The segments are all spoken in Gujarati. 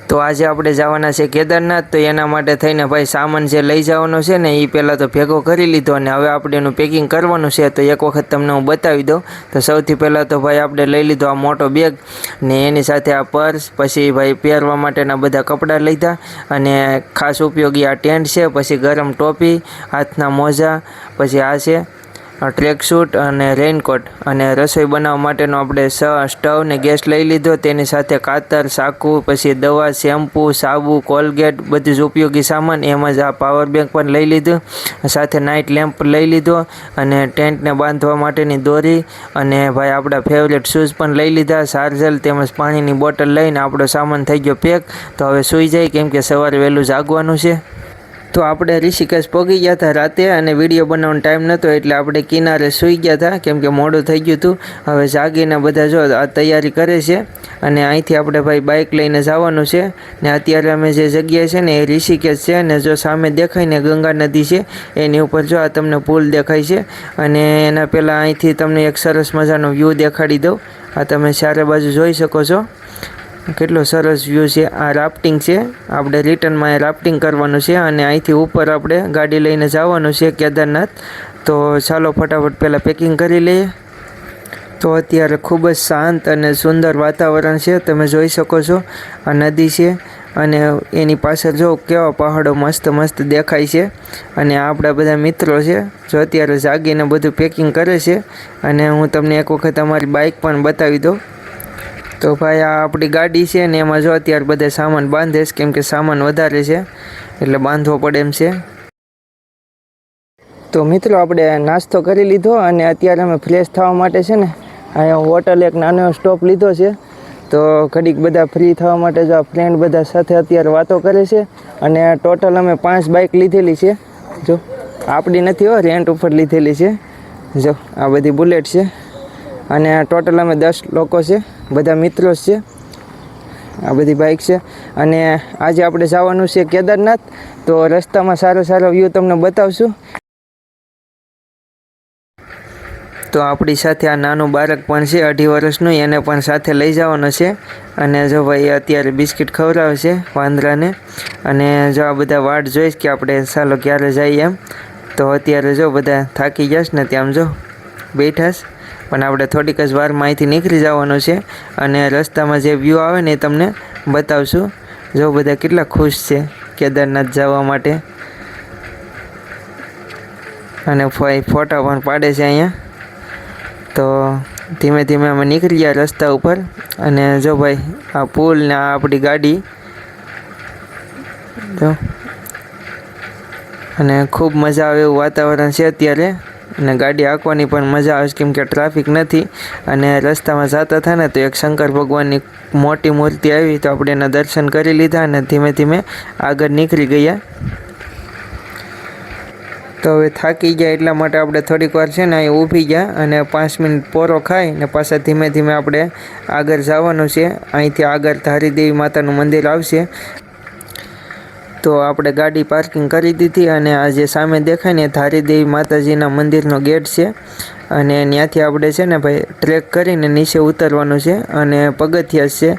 તો આજે આપણે જવાના છે કેદારનાથ। તો એના માટે થઈને ભાઈ સામાન જે લઈ જવાનો છે ને એ પહેલાં તો ભેગો કરી લીધો અને હવે આપણે એનું પેકિંગ કરવાનું છે। તો એક વખત તમને હું બતાવી દઉં। તો સૌથી પહેલાં તો ભાઈ આપણે લઈ લીધો આ મોટો બેગ ને એની સાથે આ પર્સ, પછી ભાઈ પહેરવા માટેના બધા કપડાં લીધા અને ખાસ ઉપયોગી આ ટેન્ટ છે, પછી ગરમ ટોપી, હાથના મોજા, પછી આ છે ટ્રેક સૂટ અને રેઇનકોટ અને રસોઈ બનાવવા માટેનો આપણે સ્ટવ ને ગેસ લઈ લીધો। તેની સાથે કાતર, ચાકુ, પછી દવા, શેમ્પૂ, સાબુ, કોલગેટ બધું જ ઉપયોગી સામાન। એમાં જ આ પાવર બેંક પણ લઈ લીધું, સાથે નાઇટ લેમ્પ લઈ લીધો અને ટેન્ટને બાંધવા માટેની દોરી અને ભાઈ આપણા ફેવરેટ શૂઝ પણ લઈ લીધા, ચાર્જર તેમજ પાણીની બોટલ લઈને આપણો સામાન થઈ ગયો પેક। તો હવે સૂઈ જાય કેમ કે સવારે વહેલું જાગવાનું છે। તો આપણે ઋષિકેશ પહોંચી ગયા હતા રાતે અને વિડીયો બનાવવાનો ટાઈમ નહોતો એટલે આપણે કિનારે સૂઈ ગયા હતા કેમ કે મોડું થઈ ગયું હતું। હવે જાગીને બધા જો આ તૈયારી કરે છે અને અહીંથી આપણે ભાઈ બાઇક લઈને જવાનું છે ને અત્યારે અમે જે જગ્યાએ છે ને એ ઋષિકેશ છે ને જો સામે દેખાય ને ગંગા નદી છે એની ઉપર જો આ તમને પુલ દેખાય છે અને એના પહેલાં અહીંથી તમને એક સરસ મજાનો વ્યૂ દેખાડી દઉં। આ તમે ચારે બાજુ જોઈ શકો છો કેટલો સરસ વ્યૂ છે। આ રાફ્ટિંગ છે, આપણે રિટર્નમાં રાફ્ટિંગ કરવાનું છે અને અહીંથી ઉપર આપણે ગાડી લઈને જવાનું છે કેદારનાથ। તો ચાલો ફટાફટ પહેલાં પેકિંગ કરી લઈએ। તો અત્યારે ખૂબ જ શાંત અને સુંદર વાતાવરણ છે, તમે જોઈ શકો છો આ નદી છે અને એની પાછળ જો કેવા પહાડો મસ્ત મસ્ત દેખાય છે અને આપણા બધા મિત્રો છે જો અત્યારે જાગીને બધું પેકિંગ કરે છે અને હું તમને એક વખત અમારી બાઇક પણ બતાવી દઉં। તો ભાઈ આ આપણી ગાડી છે ને એમાં જો અત્યારે બધા સામાન બાંધેશ કેમ કે સામાન વધારે છે એટલે બાંધવો પડે એમ છે। તો મિત્રો આપણે નાસ્તો કરી લીધો અને અત્યારે અમે ફ્રેશ થવા માટે છે ને અહીંયા હોટલ એક નાનો સ્ટોપ લીધો છે। તો ઘડીક બધા ફ્રી થવા માટે જો આ ફ્રેન્ડ બધા સાથે અત્યારે વાતો કરે છે અને ટોટલ અમે 5 બાઇક લીધેલી છે, જો આપણી નથી હો, રેન્ટ ઉપર લીધેલી છે। જો આ બધી બુલેટ છે અને ટોટલ અમે 10 લોકો છે, બધા મિત્રો છે, આ બધી બાઇક છે અને આજે આપણે જવાનું છે કેદારનાથ। તો રસ્તામાં સારો વ્યૂ તમને બતાવશું। તો આપણી સાથે આ નાનું બાળક પણ છે 2.5 વર્ષનું, એને પણ સાથે લઈ જવાનો છે અને જો ભાઈ અત્યારે બિસ્કિટ ખવડાવે છે વાંદરાને અને જો આ બધા વાટ જોઈશ કે આપણે ચાલો ક્યારે જઈએ એમ। તો અત્યારે જો બધા થાકી જશ ને ત્યાં જો બેઠાશ પણ આપણે થોડીક જ વારમાં અહીંથી નીકળી જવાનું છે અને રસ્તામાં જે વ્યૂ આવે ને એ તમને બતાવશું। જો બધા કેટલા ખુશ છે કેદારનાથ જવા માટે અને ફોટા પણ પાડે છે અહીંયા। તો ધીમે ધીમે અમે નીકળી ગયા રસ્તા ઉપર અને જો ભાઈ આ પુલ ને આ આપણી ગાડી જો અને ખૂબ મજા આવે એવું વાતાવરણ છે અત્યારે અને ગાડી હાંકવાની પણ મજા આવે કેમ કે ટ્રાફિક નથી અને રસ્તામાં જતા હતા ને તો એક શંકર ભગવાનની મોટી મૂર્તિ આવી તો આપણે એના દર્શન કરી લીધા અને ધીમે ધીમે આગળ નીકળી ગયા। તો હવે થાકી ગયા એટલા માટે આપણે થોડીક વાર છે ને અહીં ઊભી ગયા અને 5 મિનિટ પોરો ખાઈ ને પાછા ધીમે ધીમે આપણે આગળ જવાનું છે। અહીંથી આગળ ધારીદેવી માતાનું મંદિર આવશે। તો આપણે ગાડી પાર્કિંગ કરી દીધી અને આ જે સામે દેખાય ને ધારીદેવી માતાજીના મંદિરનો ગેટ છે અને ત્યાંથી આપણે છે ને ભાઈ ટ્રેક કરીને નીચે ઉતરવાનું છે અને પગથિયા છે।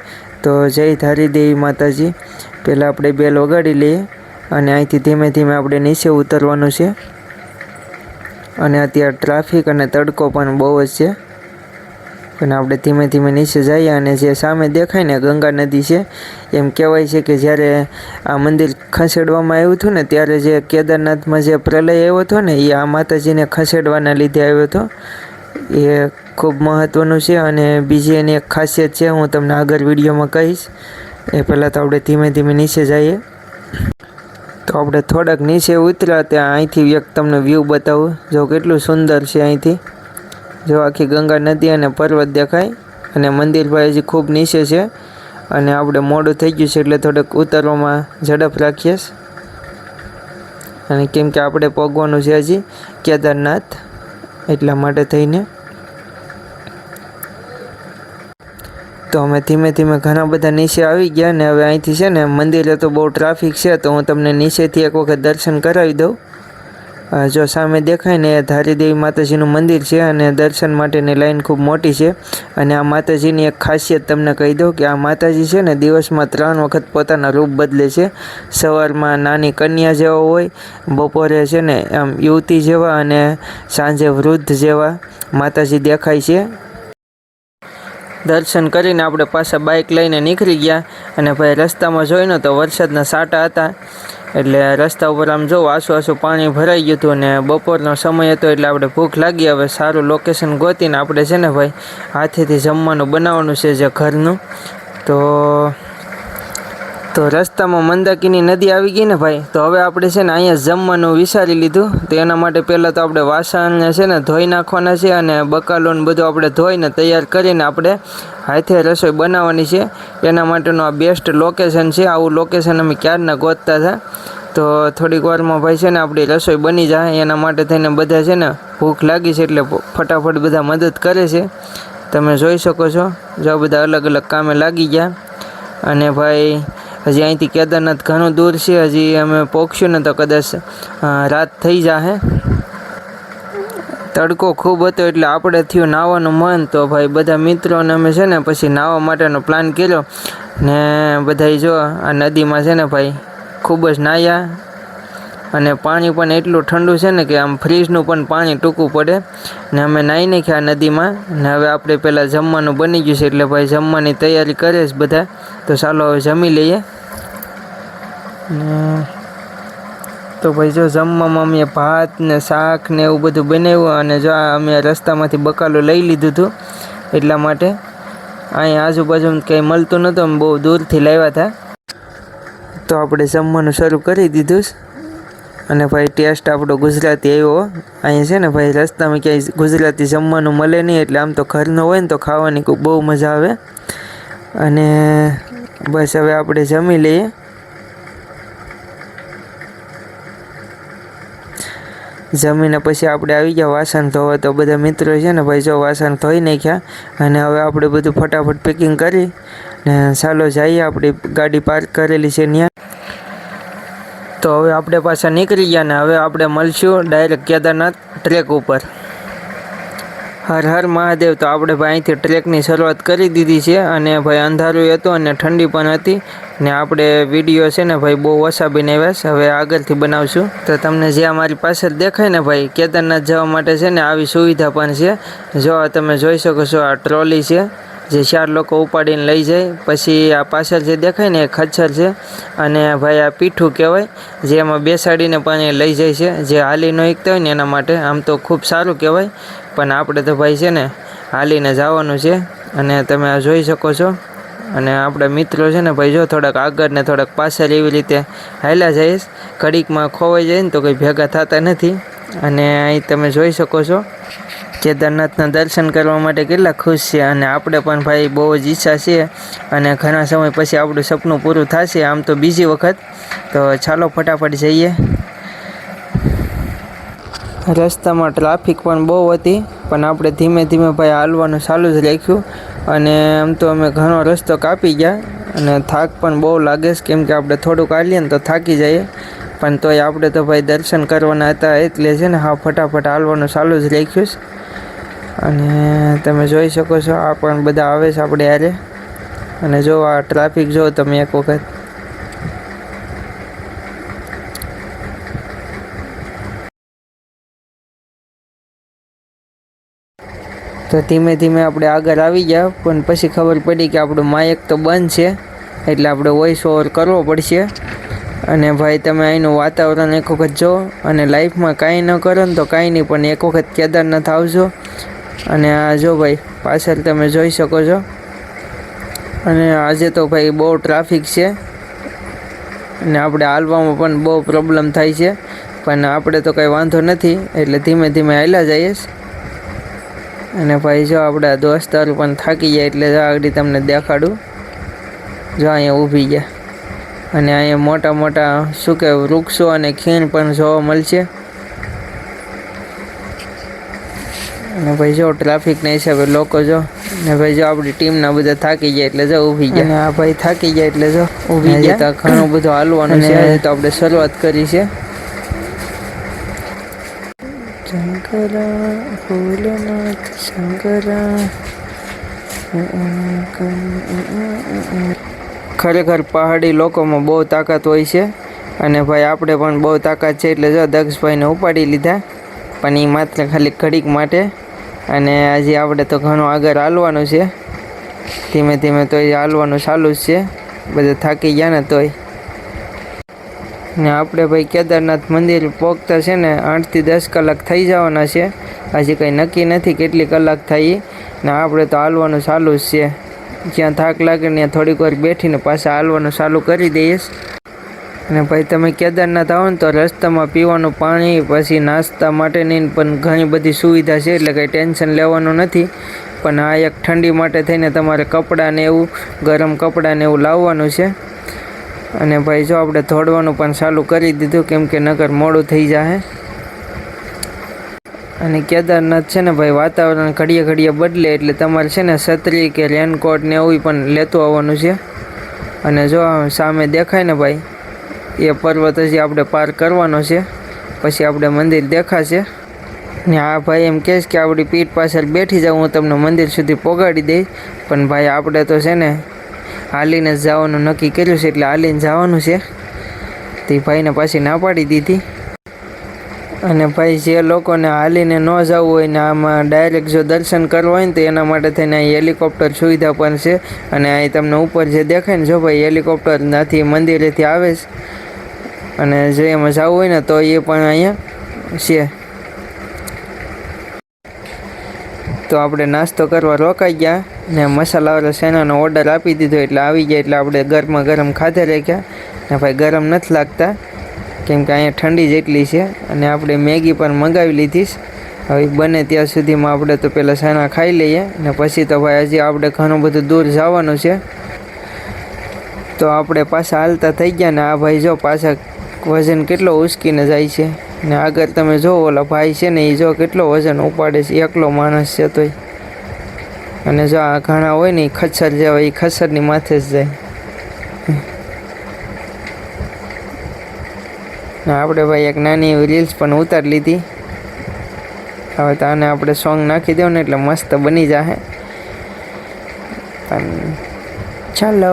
તો જય ધારીદેવી માતાજી, પહેલાં આપણે બેલ વગાડી લઈએ અને અહીંથી ધીમે ધીમે આપણે નીચે ઉતરવાનું છે અને અત્યારે ટ્રાફિક અને તડકો પણ બહુ જ છે અને આપણે ધીમે ધીમે નીચે જઈએ અને જે સામે દેખાય ને ગંગા નદી છે। એમ કહેવાય છે કે જ્યારે આ મંદિર ખસેડવામાં આવ્યું હતું ને ત્યારે જે કેદારનાથમાં જે પ્રલય આવ્યો હતો ને એ આ માતાજીને ખસેડવાના લીધે આવ્યો હતો, એ ખૂબ મહત્ત્વનું છે અને બીજી એની એક ખાસિયત છે, હું તમને આગળ વિડીયોમાં કહીશ। એ પહેલાં તો આપણે ધીમે ધીમે નીચે જઈએ। તો આપણે થોડાક નીચે ઉતર્યા ત્યાં અહીંથી એક તમને વ્યૂ બતાવું, જો કેટલું સુંદર છે અહીંથી, જો આખી ગંગા નદી અને પર્વત દેખાય અને મંદિર ભાઈ હજી ખૂબ નીચે છે અને આપણે મોડું થઈ ગયું છે એટલે થોડુંક ઉતરવામાં ઝડપ રાખીએ અને કેમ કે આપણે પહોંચવાનું છે હજી કેદારનાથ એટલા માટે થઈને। તો અમે ધીમે ધીમે ઘણા બધા નીચે આવી ગયા ને હવે અહીંથી છે ને મંદિરે તો બહુ ટ્રાફિક છે તો હું તમને નીચેથી એક વખત દર્શન કરાવી દઉં। જો સામે દેખાય ને એ ધારીદેવી માતાજીનું મંદિર છે અને દર્શન માટેની લાઈન ખૂબ મોટી છે. અને આ માતાજીની એક ખાસિયત તમને કહી દઉં કે આ માતાજી છે ને દિવસમાં 3 વખત પોતાના રૂપ બદલે છે. સવારમાં નાની કન્યા જેવા હોય, બપોરે છે ને આમ યુવતી જેવા અને સાંજે વૃદ્ધ જેવા માતાજી દેખાય છે. દર્શન કરીને આપણે પાછા બાઇક લઈને નીકળી ગયા અને ભાઈ રસ્તામાં જોઈને તો વરસાદના સાટા હતા એટલે રસ્તા ઉપર આમ જો આસું પાણી ભરાઈ ગયું હતું અને બપોરનો સમય હતો એટલે આપણે ભૂખ લાગી. હવે સારું લોકેશન ગોતીને આપણે છે ને ભાઈ હાથેથી જમવાનું બનાવવાનું છે જે ઘરનું. તો રસ્તામાં મંદાકીની નદી આવી ગઈ ને ભાઈ, તો હવે આપણે છે ને અહીંયા જમવાનું વિચારી લીધું. તો એના માટે પહેલાં તો આપણે વાસણને છે ને ધોઈ નાખવાના છે અને બકાલોને બધું આપણે ધોઈને તૈયાર કરીને આપણે હાથે રસોઈ બનાવવાની છે. એના માટેનું આ બેસ્ટ લોકેશન છે. આવું લોકેશન અમે ક્યારના ગોતતા હતા. તો થોડીક વારમાં ભાઈ છે ને આપણી રસોઈ બની જાય. એના માટે થઈને બધા છે ને ભૂખ લાગી છે એટલે ફટાફટ બધા મદદ કરે છે. તમે જોઈ શકો છો, જો બધા અલગ અલગ કામે લાગી ગયા. અને ભાઈ હજી અહીંથી કેદારનાથ ઘણું દૂર છે. હજી અમે પહોંચ્યું ને તો કદાચ રાત થઈ જાય. તડકો ખૂબ હતો એટલે આપણે થયું નાહવાનું મન. તો ભાઈ બધા મિત્રોને અમે છે ને પછી નાહવા માટેનો પ્લાન કર્યો ને બધાય જો આ નદીમાં છે ને ભાઈ ખૂબ જ નાહ્યા. અને પાણી પણ એટલું ઠંડુ છે ને કે આમ ફ્રીજનું પણ પાણી ટૂંકું પડે. ને અમે નાહી નાખ્યા નદીમાં. ને હવે આપણે પહેલાં જમવાનું બની ગયું છે એટલે ભાઈ જમવાની તૈયારી કરે છે બધા. તો ચાલો હવે જમી લઈએ. તો ભાઈ જો જમવામાં અમે ભાત ને શાક ને એવું બધું બનાવ્યું. અને જો અમે રસ્તામાંથી બકાલું લઈ લીધું હતું એટલા માટે. અહીંયા આજુબાજુ કંઈ મળતું નહોતું, અમે બહુ દૂરથી લાવ્યા હતા. તો આપણે જમવાનું શરૂ કરી દીધું. અને ભાઈ ટેસ્ટ આપણો ગુજરાતી આવ્યો. અહીંયા છે ને ભાઈ રસ્તામાં ક્યાંય ગુજરાતી જમવાનું મળે નહીં એટલે આમ તો ઘરનું હોય ને તો ખાવાની બહુ મજા આવે. અને બસ હવે આપણે જમી લઈએ. જમીને પછી આપણે આવી ગયા વાસણ ધોવા. તો બધા મિત્રો છે ને ભાઈ જો વાસણ ધોઈ નાખ્યા. અને હવે આપણે બધું ફટાફટ પેકિંગ કરી ને ચાલો જઈએ. આપણી ગાડી પાર્ક કરેલી છે ત્યાં. તો હવે આપણે પાછા નીકળી ગયા ને હવે આપણે મળશું ડાયરેક્ટ કેદારનાથ ટ્રેક ઉપર. હર હર મહાદેવ. તો આપણે ભાઈ અહીંથી ટ્રેકની શરૂઆત કરી દીધી છે. અને ભાઈ અંધારું હતું અને ઠંડી પણ હતી ને આપણે વિડીયો છે ને ભાઈ બહુ ઓછા બનાવ્યા છે. હવે આગળથી બનાવશું. તો તમને જે અમારી પાછળ દેખાય ને ભાઈ કેદારનાથ જવા માટે છે ને આવી સુવિધા પણ છે. જો તમે જોઈ શકો છો આ ટ્રોલી છે જે 4 લોકો ઉપાડીને લઈ જાય. પછી આ પાછળ જે દેખાય ને એ ખચ્ચર છે. અને ભાઈ આ પીઠું કહેવાય જે એમાં બેસાડીને પણ લઈ જાય છે. જે હાલી ન એકતા હોય ને એના માટે. આમ તો ખૂબ સારું કહેવાય પણ આપણે તો ભાઈ છે ને હાલીને જવાનું છે. અને તમે આ જોઈ શકો છો. અને આપણા મિત્રો છે ને ભાઈ જો થોડાક આગળ ને થોડાક પાછળ એવી રીતે હાલ્યા જઈશ. ઘડીકમાં ખોવાઈ જાય ને તો કંઈ ભેગા થતા નથી. અને અહીં તમે જોઈ શકો છો કેદારનાથના દર્શન કરવા માટે કેટલા ખુશ છે. અને આપણે પણ ભાઈ બહુ જ ઈચ્છા છે અને ઘણા સમય પછી આપણું સપનું પૂરું થશે આમ તો બીજી વખત. તો ચાલો ફટાફટ જઈએ. રસ્તામાં ટ્રાફિક પણ બહુ હતી પણ આપણે ધીમે ધીમે ભાઈ હાલવાનું ચાલુ જ રાખ્યું. અને આમ તો અમે ઘણો રસ્તો કાપી ગયા અને થાક પણ બહુ લાગે છે કેમ કે આપણે થોડુંક હાલીએ ને તો થાકી જઈએ. પણ તોય આપણે તો ભાઈ દર્શન કરવાના હતા એટલે છે ને હા ફટાફટ હાલવાનું ચાલુ જ રાખ્યું છે. અને તમે જોઈ શકો છો આ પણ બધા આવે છે આપણે યારે. અને જો આ ટ્રાફિક જો તમે એક વખત. તો ધીમે ધીમે આપણે આગળ આવી ગયા પણ પછી ખબર પડી કે આપણું માઇક તો બંધ છે એટલે આપણે વોઇસ ઓવર કરવો પડશે. અને ભાઈ તમે અહીંનું વાતાવરણ એક વખત જો. અને લાઈફમાં કાંઈ ન કરો ને તો કાંઈ નહીં પણ એક વખત કેદારનાથ આવજો. અને આ જો ભાઈ પાછળ તમે જોઈ શકો છો. અને આજે તો ભાઈ બહુ ટ્રાફિક છે અને આપણે હાલવામાં પણ બહુ પ્રોબ્લેમ થાય છે પણ આપણે તો કંઈ વાંધો નથી એટલે ધીમે ધીમે હાલ્યા જઈએ. અને ભાઈ જો આપણા દોસ્તાર પણ થાકી જાય એટલે આગળ તમને દેખાડું. જો અહીંયા ઊભી ગયા. અને અહીંયા મોટા મોટા શું કહેવાય વૃક્ષો અને ખીણ પણ જોવા મળશે. અને ભાઈ જો ટ્રાફિકના હિસાબે લોકો જો. ને ભાઈ જો આપણી ટીમના બધા થાકી ગયા એટલે જો ઊભી ગયા. અને આ ભાઈ થાકી ગયા એટલે જો ઊભી ગયા. ઘણું બધું હાલવાનું છે તો આપણે શરૂઆત કરી છે. શંકરા ભોલેનાથ શંકરા. ખરેખર પહાડી લોકોમાં બહુ તાકાત હોય છે અને ભાઈ આપણે પણ બહુ તાકાત છે એટલે જો દક્ષભાઈને ઉપાડી લીધા, પણ એ માત્ર ખાલી ઘડીક માટે. અને હજી આપણે તો ઘણું આગળ હાલવાનું છે, ધીમે ધીમે તો એ હાલવાનું ચાલુ જ છે, બધા થાકી ગયા ને તોય. ને આપણે ભાઈ કેદારનાથ મંદિર પહોંચતા છે ને 8 થી 10 કલાક થઈ જવાના છે, હજી કંઈ નક્કી નથી કેટલી કલાક થાય. ને આપણે તો હાલવાનું ચાલુ જ છે, જ્યાં થાક લાગે ને ત્યાં થોડીક વાર બેઠીને પાછા હાલવાનું ચાલુ કરી દઈએ. અને ભાઈ તમે કેદારનાથ આવો ને તો રસ્તામાં પીવાનું પાણી પછી નાસ્તા માટેની પણ ઘણી બધી સુવિધા છે, એટલે કંઈ ટેન્શન લેવાનું નથી. પણ આ એક ઠંડી માટે થઈને તમારે કપડાં ને એવું ગરમ કપડાં ને એવું લાવવાનું છે. અને ભાઈ જો આપણે દોડવાનું પણ ચાલુ કરી દીધું, કેમ કે નકર મોડું થઈ જાય. અને કેદારનાથ છે ને ભાઈ વાતાવરણ ઘડીએ ઘડીએ બદલે, એટલે તમારે છે ને છત્રી કે રેનકોટ ને એવું પણ લેતું આવવાનું છે. અને જો સામે દેખાય ને ભાઈ એ પર્વત હજી આપણે પાર કરવાનો છે, પછી આપણે મંદિર દેખાશે. ને આ ભાઈ એમ કહેશ કે આપણી પીઠ પાછળ બેઠી જાઉં, હું તમને મંદિર સુધી પહોંચાડી દઈશ. પણ ભાઈ આપણે તો છે ને હાલીને જ જવાનું નક્કી કર્યું છે, એટલે હાલીને જવાનું છે. તે ભાઈને પાછી ના પાડી દીધી. અને ભાઈ જે લોકોને હાલીને ન જવું હોય ને આમાં ડાયરેક્ટ જો દર્શન કરવા હોય ને તો એના માટે થઈને અહીં હેલિકોપ્ટર સુવિધા પણ છે. અને અહીં તમને ઉપર જે દેખાય ને જો ભાઈ હેલિકોપ્ટર ત્યાંથી મંદિરેથી આવે છે, અને જો એમાં જવું હોય ને તો એ પણ અહીંયા છે. તો આપણે નાસ્તો કરવા રોકાઈ ગયા ને મસાલાવાળા સેનાનો ઓર્ડર આપી દીધો, એટલે આવી ગયા. એટલે આપણે ગરમા ગરમ ખાધે રાખ્યા ને ભાઈ ગરમ નથી લાગતા, કેમ કે અહીંયા ઠંડી જેટલી છે. અને આપણે મેગી પણ મંગાવી લીધી. હવે બને ત્યાં સુધીમાં આપણે તો પહેલાં સેના ખાઈ લઈએ ને પછી તો ભાઈ હજી આપણે ઘણું બધું દૂર જવાનું છે. તો આપણે પાછા હાલતા થઈ ગયા ને આ ભાઈ જો પાછા વજન કેટલો ઉચકીને જાય છે. ને આગળ તમે જો ઓલા ભાઈ છે ને એ જો કેટલો વજન ઉપાડે છે, એકલો માણસ છે તોય. અને જો આ ઘણા હોય ને એ ખચ્ચર જેવા, એ ખચ્ચરની માથે જ જાય. આપણે ભાઈ એક નાની એવી રીલ્સ પણ ઉતારી લીધી. હવે તો આને આપણે સોંગ નાખી દો ને એટલે મસ્ત બની જાય. પણ ચાલો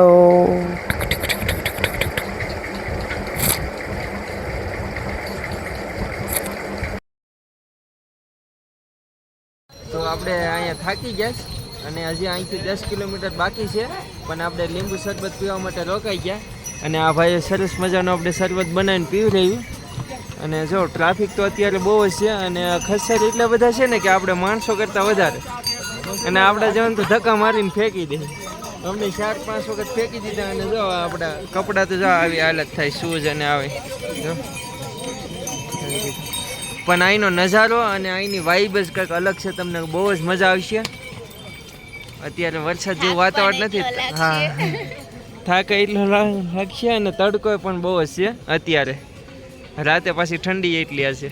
તો આપણે અહીંયા થાકી ગયા અને હજી અહીંથી 10 કિલોમીટર બાકી છે, પણ આપણે લીંબુ શરબત પીવા માટે રોકાઈ ગયા. અને આ ભાઈએ સરસ મજાનો આપણે શરબત બનાવીને પીવી રહ્યું. અને જો ટ્રાફિક તો અત્યારે બહુ જ છે, અને ખચ્ચર એટલા બધા છે ને કે આપણે માણસો કરતાં વધારે. અને આપણે જવાનું તો ધક્કા મારીને ફેંકી દે. અમને 4-5 વખત ફેંકી દીધા. અને જો આપણા કપડાં તો જો આવી હાલત થાય, શૂઝ અને આવે જો. પણ અહીંનો નજારો અને અહીંની વાઇબ જ કંઈક અલગ છે, તમને બહુ જ મજા આવશે. અત્યારે વરસાદ જેવું વાતાવરણ નથી. હા, થાક એટલો લાગશે અને તડકો પણ બહુ જ છે અત્યારે. રાતે પાછી ઠંડી એટલી હશે.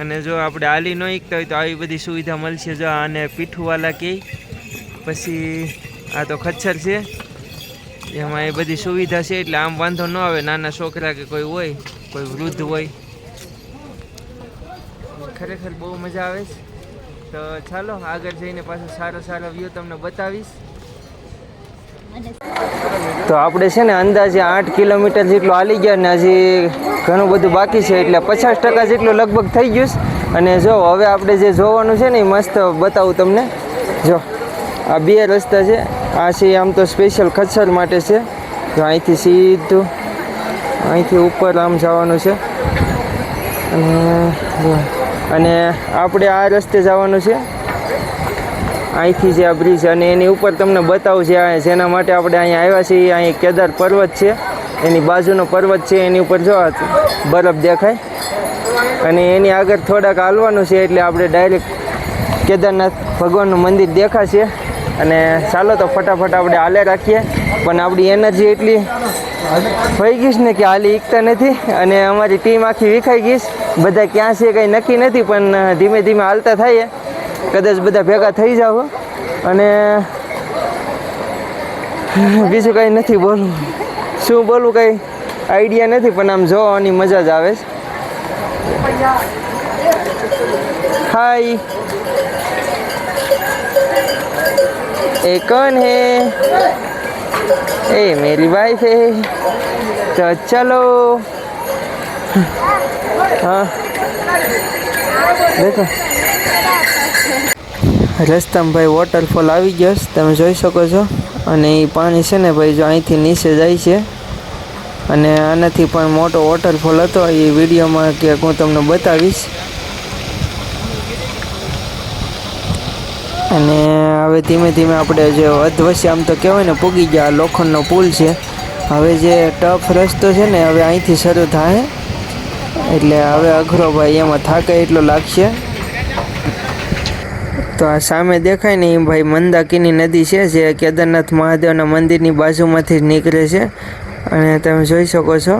અને જો આપણે હાલી ન ઈકતા હોય તો આવી બધી સુવિધા મળશે. જો આને પીઠુવાલા કહે, પછી આ તો ખચ્ચર છે, એમાં એ બધી સુવિધા છે, એટલે આમ વાંધો ન આવે. નાના છોકરા કે કોઈ હોય, કોઈ વૃદ્ધ હોય, ખરેખર બહુ મજા આવે છે. તો ચાલો આગળ જઈને પાછો સારો વ્યૂ તમને બતાવીશ. તો આપણે છે ને અંદાજે 8 કિલોમીટર જેટલું હાલી ગયા ને હજી ઘણું બધું બાકી છે, એટલે 50% જેટલું લગભગ થઈ ગયું. અને જો હવે આપણે જે જોવાનું છે ને એ મસ્ત બતાવું તમને. જો આ 2 રસ્તા છે. આ છે આમ તો સ્પેશિયલ ખચ્ચર માટે છે. જો અહીંથી સીધું અહીંથી ઉપર આમ જવાનું છે. અને આપણે આ રસ્તે જવાનું છે, અહીંથી જે આ બ્રિજ. અને એની ઉપર તમને બતાવું છે જેના માટે આપણે અહીંયા આવ્યા છીએ. અહીં કેદાર પર્વત છે, એની બાજુનો પર્વત છે, એની ઉપર જો બરફ દેખાય. અને એની આગળ થોડાક હાલવાનું છે, એટલે આપણે ડાયરેક્ટ કેદારનાથ ભગવાનનું મંદિર દેખાશે. અને ચાલો તો ફટાફટ આપણે હાલે રાખીએ. પણ આપણી એનર્જી એટલી થઈ ગઈશ ને કે હાલી ઈકતા નથી. અને અમારી ટીમ આખી વિખાઈ ગઈશ. બધા ક્યાં છે કંઈ નક્કી નથી, પણ ધીમે ધીમે હાલતા થઈએ. કદાચ બધા ભેગા થઈ જાવ. અને બીજું કંઈ નથી બોલવું. શું બોલવું કંઈ આઈડિયા નથી, પણ આમ જોવાની મજા જ આવે છે. हाय, ये कौन है? ए मेरी वाइफ है। तो चलो। हाँ देखो રસ્તામાં ભાઈ વોટરફોલ આવી ગયો છે, તમે જોઈ શકો છો. અને એ પાણી છે ને ભાઈ જો અહીંથી નીચે જાય છે. અને આનાથી પણ મોટો વોટરફોલ હતો, એ વિડીયોમાં કે હું તમને બતાવીશ. અને હવે ધીમે ધીમે આપણે જે અધવચ્ચે આમ તો કહેવાય ને પૂગી ગયા. લોખંડનો પુલ છે. હવે જે ટફ રસ્તો છે ને હવે અહીંથી શરૂ થાય, એટલે હવે અઘરો ભાઈ, એમાં થાકે એટલો લાગશે. તો આ સામે દેખાય ને એ ભાઈ મંદાકિની નદી છે, જે કેદારનાથ મહાદેવના મંદિરની બાજુમાંથી જ નીકળે છે. અને તમે જોઈ શકો છો.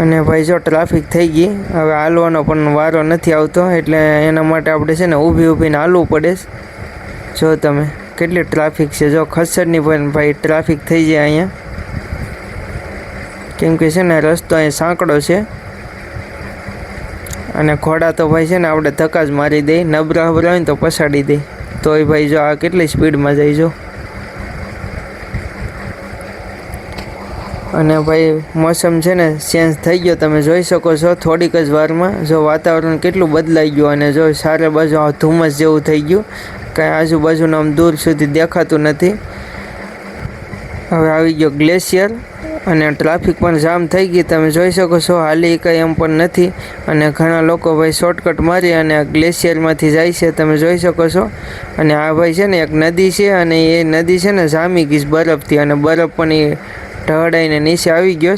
અને ભાઈ જો ટ્રાફિક થઈ ગઈ, હવે હાલવાનો પણ વારો નથી આવતો, એટલે એના માટે આપણે છે ને ઊભીને હાલવું પડે. જો તમે કેટલી ટ્રાફિક છે, જો ખસડની પણ ભાઈ ટ્રાફિક થઈ જાય અહીંયા, કેમ કે છે ને રસ્તો અહીં સાંકડો છે. અને ઘોડા તો ભાઈ છે ને આપણે ધક્કા જ મારી દે, નબળા હોય ને તો પછાડી દે. તોય ભાઈ જો આ કેટલી સ્પીડમાં જાય જો. અને ભાઈ મોસમ છે ને ચેન્જ થઈ ગયો, તમે જોઈ શકો છો થોડીક જ વારમાં. જો વાતાવરણ કેટલું બદલાઈ ગયું, અને જો સારે બાજુ આ ધુમ્મસ જેવું થઈ ગયું, કાંઈ આજુબાજુનું આમ દૂર સુધી દેખાતું નથી. હવે આવી ગયો ગ્લેશિયર, અને ટ્રાફિક પણ જામ થઈ ગઈ, તમે જોઈ શકો છો. હાલી કંઈ એમ પણ નથી. અને ઘણા લોકો ભાઈ શોર્ટકટ મારી અને ગ્લેશિયરમાંથી જાય છે, તમે જોઈ શકો છો. અને આ ભાઈ છે ને એક નદી છે, અને એ નદી છે ને જામી ગઈ બરફથી, અને બરફ પણ એ ઢળાઈને નીચે આવી ગયો.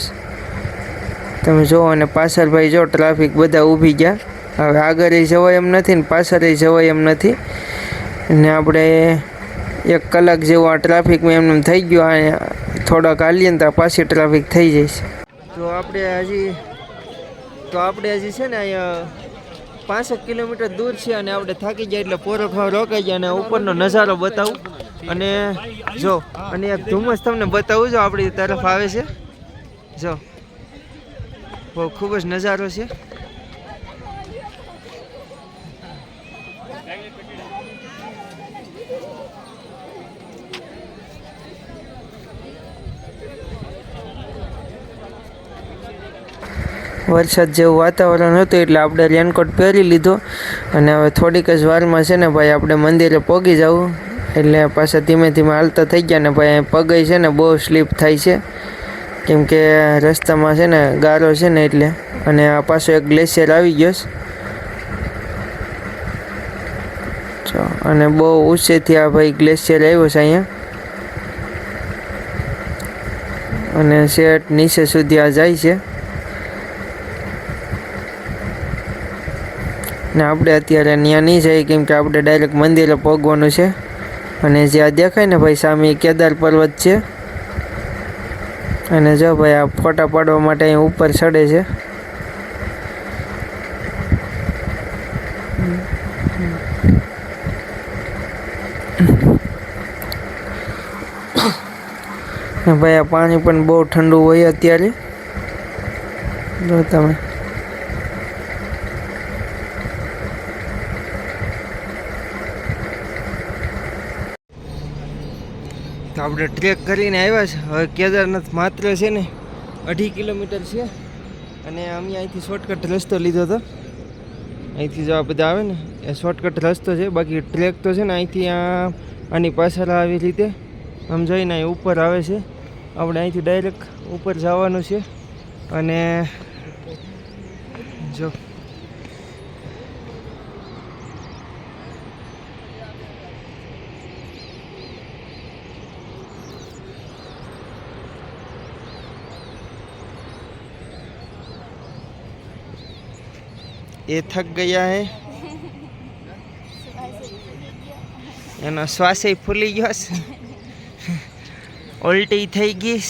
તમે જુઓ. અને પાછળ ભાઈ જો ટ્રાફિક બધા ઊભી ગયા. હવે આગળ જવાય એમ નથી ને પાછળ જવાય એમ નથી. અને આપણે 1 કલાક જેવું આ ટ્રાફિકમાં એમને થઈ ગયું. થોડાક હાલીએ ને તો પાછી ટ્રાફિક થઈ જઈશ. તો આપણે હજી છે ને અહીંયા 5 કિલોમીટર દૂર છે, અને આપણે થાકી જાય એટલે પોરો ખાવા રોકાઈ જાય. અને ઉપરનો નજારો બતાવું, અને જો અને એક ધુમ્મસ તમને બતાવું. જો આપણી તરફ આવે છે, જો બહુ ખૂબ જ નજારો છે. વરસાદ જેવું વાતાવરણ હતું, એટલે આપણે રેનકોટ પહેરી લીધો. અને હવે થોડીક જ વારમાં છે ને ભાઈ આપણે મંદિરે પહોંચી જવું. એટલે પાછા ધીમે ધીમે હાલતા થઈ ગયા. ને ભાઈ પગે છે ને બહુ સ્લીપ થાય છે, કેમ કે રસ્તામાં છે ને ગારો છે ને એટલે. અને આ પાછો એક ગ્લેશિયર આવી ગયો છે, અને બહુ ઊંચેથી આ ભાઈ ગ્લેશિયર આવ્યો છે અહીંયા. અને શેઠ નીચે સુધી આ જાય છે. ને આપણે અત્યારે ત્યાં નહીં જઈએ, કેમ કે આપણે ડાયરેક્ટ મંદિરે પહોંચવાનું છે. અને જ્યાં દેખાય ને ભાઈ સામે કેદાર પર્વત છે. અને જો ભાઈ આ ફોટા પાડવા માટે અહીં ઉપર ચડે છે. ભાઈ આ પાણી પણ બહુ ઠંડુ હોય અત્યારે, જો તમે. તો આપણે ટ્રેક કરીને આવ્યા છે. હવે કેદારનાથ માત્ર છે ને 2.5 કિલોમીટર છે. અને અમે અહીંથી શોર્ટકટ રસ્તો લીધો હતો. અહીંથી જો આ બધા આવે ને એ શોર્ટકટ રસ્તો છે. બાકી ટ્રેક તો છે ને અહીંથી આની પાછળ આવી રીતે આમ જઈને અહીં ઉપર આવે છે. આપણે અહીંથી ડાયરેક્ટ ઉપર જવાનું છે. અને જો ये थक गया है, એનો શ્વાસ ફૂલી ગયો છે, ઉલટી થઈ ગઈ,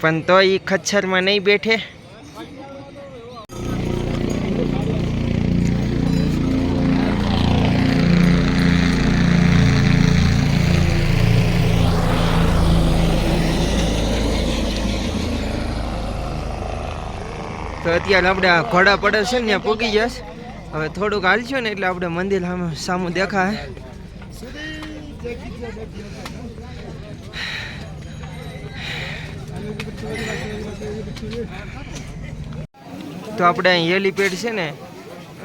પણ તો એ ખચ્ચરમાં નહીં બેઠે. તો અત્યારે આપણે આ ઘોડા પડે છે ને ત્યાં પૂગી જશે. હવે થોડુંક હાલશું ને એટલે આપણે મંદિર સામું દેખાય. તો આપણે અહીં હેલીપેડ છે ને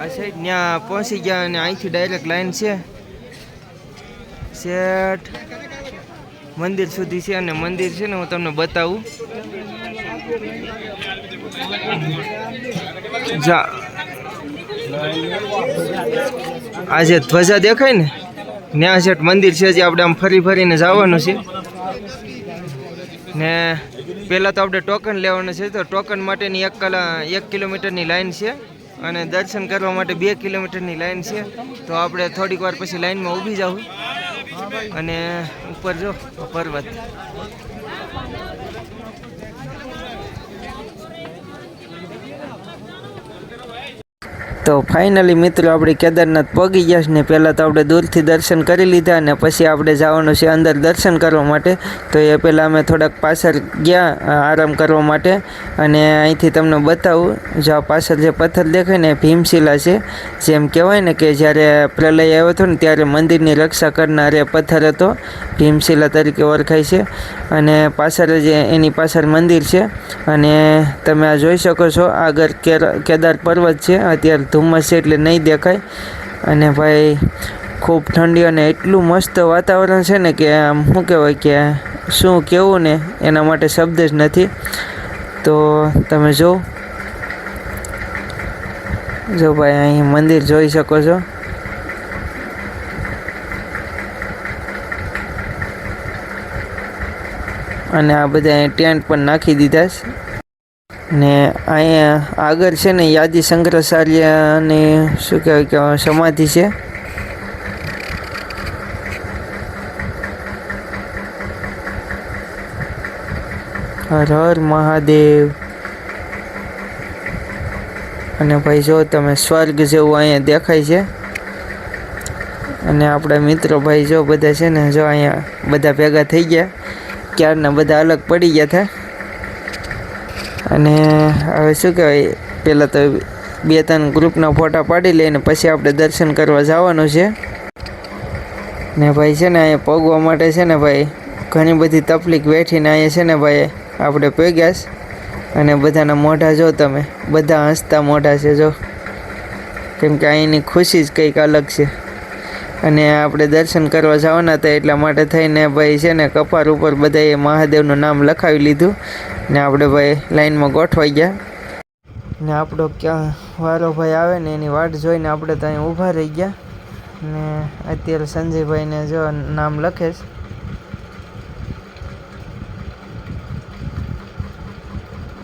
આ સાઈડ ત્યાં પહોંચી ગયા અને અહીંથી ડાયરેક્ટ લાઈન છે શેઠ મંદિર સુધી છે. અને મંદિર છે ને હું તમને બતાવું. જા આ જે ધ્વજા દેખાય ને ત્યાં શેઠ મંદિર છે. જે આપણે આમ ફરી ફરીને જવાનું છે ને પહેલાં તો આપણે ટોકન લેવાનું છે. તો ટોકન માટેની 1 કિલોમીટરની લાઈન છે અને દર્શન કરવા માટે 2 કિલોમીટરની લાઈન છે. તો આપણે થોડીક વાર પછી લાઈનમાં ઊભી જાઉં અને ઉપર જો પર્વત. તો ફાઇનલી મિત્રો આપણે કેદારનાથ પહોંચી ગયા છે ને પહેલાં તો આપણે દૂરથી દર્શન કરી લીધા અને પછી આપણે જવાનું છે અંદર દર્શન કરવા માટે. તો એ પહેલાં અમે થોડાક પાછળ ગયા આરામ કરવા માટે અને અહીંથી તમને બતાવું. જો આ પાછળ જે પથ્થર દેખાય ને ભીમશિલા છે. જેમ કહેવાય ને કે જ્યારે પ્રલય આવ્યો હતો ને ત્યારે મંદિરની રક્ષા કરનાર એ પથ્થર હતો, ભીમશિલા તરીકે ઓળખાય છે. અને પાછળ જે એની પાછળ મંદિર છે અને તમે આ જોઈ શકો છો આગળ કેદાર પર્વત છે. અત્યારે ધુમ્મસ છે એટલે નહીં દેખાય. અને ભાઈ ખૂબ ઠંડી અને એટલું મસ્ત વાતાવરણ છે ને કે આમ શું કહેવાય કે શું કહેવું ને એના માટે શબ્દ જ નથી. તો તમે જો ભાઈ અહીં મંદિર જોઈ શકો છો. અને આ બધા ટેન્ટ પણ નાખી દીધા છે. ને અહીંયા આગળ છે ને યાદી શંકરાચાર્યની શું કહેવાય કે સમાધિ છે. હર હર મહાદેવ. અને ભાઈ જો તમે સ્વર્ગ જેવું અહીંયા દેખાય છે. અને આપણા મિત્રો ભાઈ જો બધા છે ને જો અહીંયા બધા ભેગા થઈ ગયા. ક્યારના બધા અલગ પડી ગયા હતા. અને હવે શું કહેવાય પહેલાં તો 2-3 ગ્રુપના ફોટા પાડી લઈને પછી આપણે દર્શન કરવા જવાનું છે. ને ભાઈ છે ને અહીંયા પગવા માટે છે ને ભાઈ ઘણી બધી તકલીફ વેઠીને અહીંયા છે ને ભાઈ આપણે પગ્યા છે. અને બધાના મોઢા જો તમે, બધા હસતા મોઢા છે જો, કેમ કે અહીંની ખુશી જ કંઈક અલગ છે. અને આપણે દર્શન કરવા જવાના હતા એટલા માટે થઈને ભાઈ છે ને કપાર ઉપર બધાએ મહાદેવનું નામ લખાવી લીધું ને આપણે ભાઈ લાઈનમાં ગોઠવાઈ ગયા. ને આપણો ક્યાં વારો ભાઈ આવે ને એની વાટ જોઈને આપણે તો અહીં ઊભા રહી ગયા. ને અત્યારે સંજયભાઈને જો નામ લખે છે.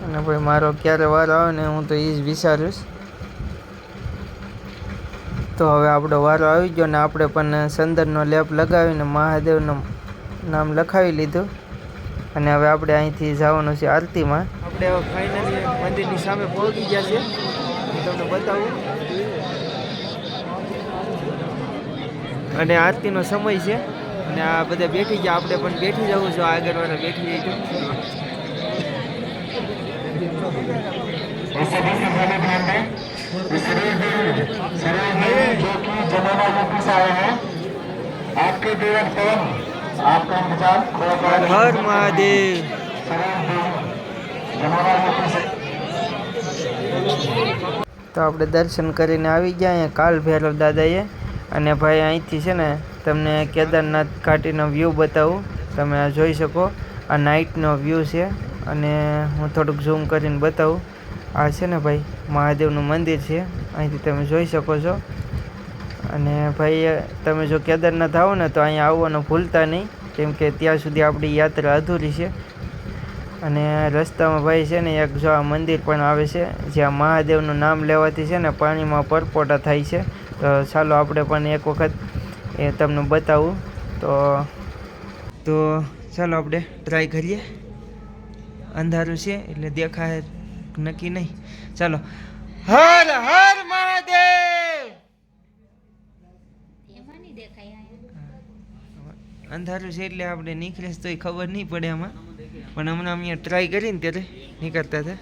અને ભાઈ મારો ક્યારે વારો આવે ને હું તો એ જ વિચારીશ. તો હવે આપણો વારો આવી ગયો ને આપણે પણ સંદનનો લેપ લગાવીને મહાદેવનું નામ લખાવી લીધું. અને હવે આપણે અહીંથી જવાનું છે આરતીમાં. આપણે હવે ફાઇનલી મંદિરની સામે પહોંચી ગયા છે. હું તમને બતાવું. અને આરતીનો સમય છે અને આ બધા બેઠી ગયા. આપણે પણ બેઠી જવું છું. આગળવાળા બેઠી જઈશું. હર મહાદેવ. તો આપણે દર્શન કરીને આવી ગયા અહીંયા કાલ ભૈરવ દાદાએ. અને ભાઈ અહીંથી છે ને તમને કેદારનાથ ઘાટીનો વ્યૂ બતાવું. તમે આ જોઈ શકો. આ નાઇટનો વ્યૂ છે અને હું થોડુંક ઝૂમ કરીને બતાવું. આ છે ને ભાઈ મહાદેવનું મંદિર છે, અહીંથી તમે જોઈ શકો છો. અને ભાઈ તમે જો કેદારનાથ આવો ને તો અહીંયા આવવાનું ભૂલતા નહીં, કેમ કે ત્યાં સુધી આપણી યાત્રા અધૂરી છે. અને રસ્તામાં ભાઈ છે ને એક જો આ મંદિર પણ આવે છે જ્યાં મહાદેવનું નામ લેવાથી છે ને પાણીમાં પરપોટા થાય છે. તો ચાલો આપણે પણ એક વખત એ તમને બતાવું. તો ચાલો આપણે ટ્રાય કરીએ. અંધારું છે એટલે દેખાય નક્કી નહીં. ચાલો. હર હર મહાદેવ. અંધારું છે એટલે આપણે નીકળે તોય ખબર નહીં પડે આમાં, પણ હમણાં અમે ટ્રાય કરીને ત્યારે નીકળતા હતા.